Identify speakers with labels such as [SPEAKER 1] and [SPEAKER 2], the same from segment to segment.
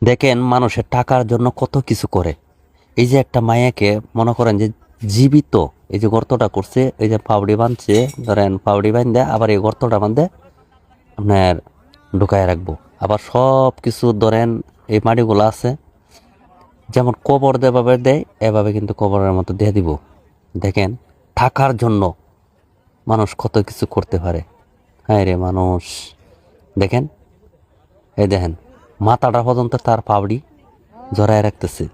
[SPEAKER 1] দেখেন মানুষের টাকার জন্য কত কিছু করে। এই যে একটা মায়াকে মনে করেন যে জীবিত, এই যে গর্তটা করছে, এই যে পাউডি বাঁধছে, ধরেন পাউডি বাঁধে আবার এই গর্তটা বাঁধে আপনার ঢুকায় রাখবো। আবার সব কিছু ধরেন এই মাটিগুলো আছে যেমন কবর দেভাবে দেয়, এভাবে কিন্তু কবরের মতো দিয়ে দিব। দেখেন টাকার জন্য মানুষ কত কিছু করতে পারে। হ্যাঁ রে মানুষ, দেখেন এই দেখেন মাথাটা পর্যন্ত তার পাউডি জড়ায় রাখতেছে।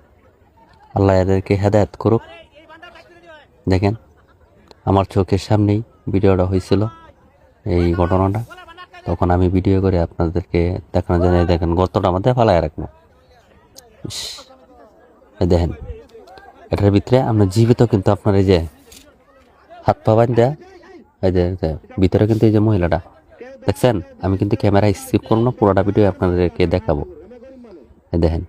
[SPEAKER 1] আল্লাহ এদেরকে হেদায়েত করুক। দেখেন আমার চোখের সামনেই ভিডিওটা হয়েছিল, এই ঘটনাটা। তখন আমি ভিডিও করে আপনাদেরকে দেখানোর জন্য দেখেন গর্তটা মধ্যে ফালায় রাখবো। দেখেন এটার ভিতরে আপনার জীবিত কিন্তু আপনার এই যে হাত পা বান দেয়া, এই যে ভিতরে কিন্তু এই যে মহিলাটা দেখছেন। আমি কিন্তু ক্যামেরা স্কিপ করবো না, পুরোটা ভিডিও আপনাদেরকে দেখাবো। দেখেন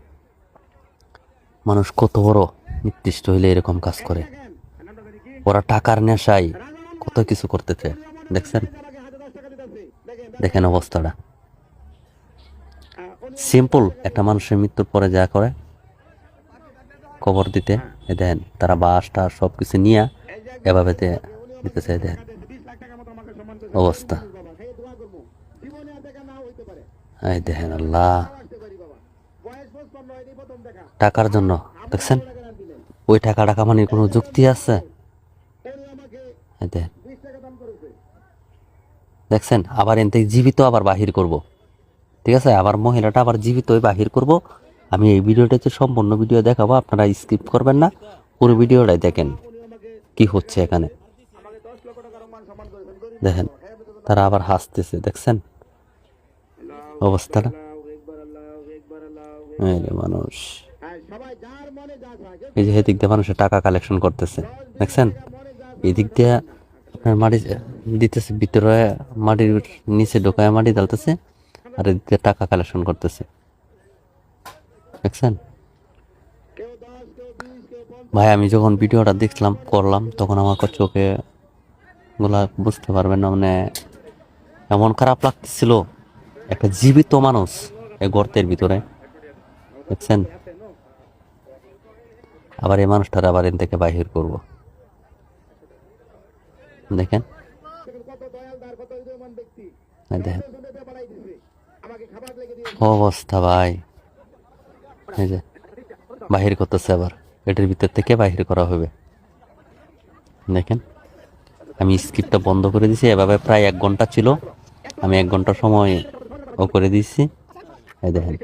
[SPEAKER 1] মানুষ কত বড় নির্দিষ্ট হইলে এরকম কাজ করে। ওরা টাকার নেশায় কত কিছু করতেছে, দেখছেন। দেখেন অবস্থাটা সিম্পল। একটা মানুষের মৃত্যুর পরে যা করে কবর দিতে, দেখেন তারা বাঁশ টাস সব কিছু নিয়ে এভাবে দিতেছে। দেখেন অবস্থা, এই দেখেন আল্লাহ টাকার জন্য, দেখছেন ওই টাকাটা কামানির কোনো যুক্তি আছে? দেখছেন আবার এনতে জীবিত আবার বাহির করব, ঠিক আছে। আবার মহিলাটা আবার জীবিত বাহির করব। আমি এই ভিডিওটাতে সম্পূর্ণ ভিডিও দেখাবো, আপনারা স্কিপ করবেন না, পুরো ভিডিওটাই দেখেন কি হচ্ছে এখানে। দেখেন তারা আবার হাসতেছে, দেখছেন অবস্থাটা। মানুষ এই যে এদিক দিয়ে মানুষের টাকা কালেকশন করতেছে, দেখছেন। এদিক দিয়ে আপনার মাটি দিতেছে, ভিতরে মাটির নিচে ঢোকায় মাটি ঢালতেছে, আর এদিক দিয়ে টাকা কালেকশন করতেছে, দেখছেন। ভাই আমি যখন ভিডিওটা করলাম তখন আমার চোখে গুলা বুঝতে পারবেন না, মানে এমন খারাপ লাগতেছিল। একটা জীবিত মানুষ এই গর্তের ভিতরে, দেখছেন। আবার এই মানুষটার আবার এন থেকে বাহির করব, দেখেন। দেখেন অবস্থা ভাই, এই যে বাহির করতেছে, আবার এটার ভিতর থেকে বাহির করা হবে। দেখেন আমি স্ক্রিপ্টটা বন্ধ করে দিয়েছি, এভাবে প্রায় 1 ঘন্টা ছিল, আমি 1 ঘন্টা সময় ও করে দিয়েছি। এই দেখেন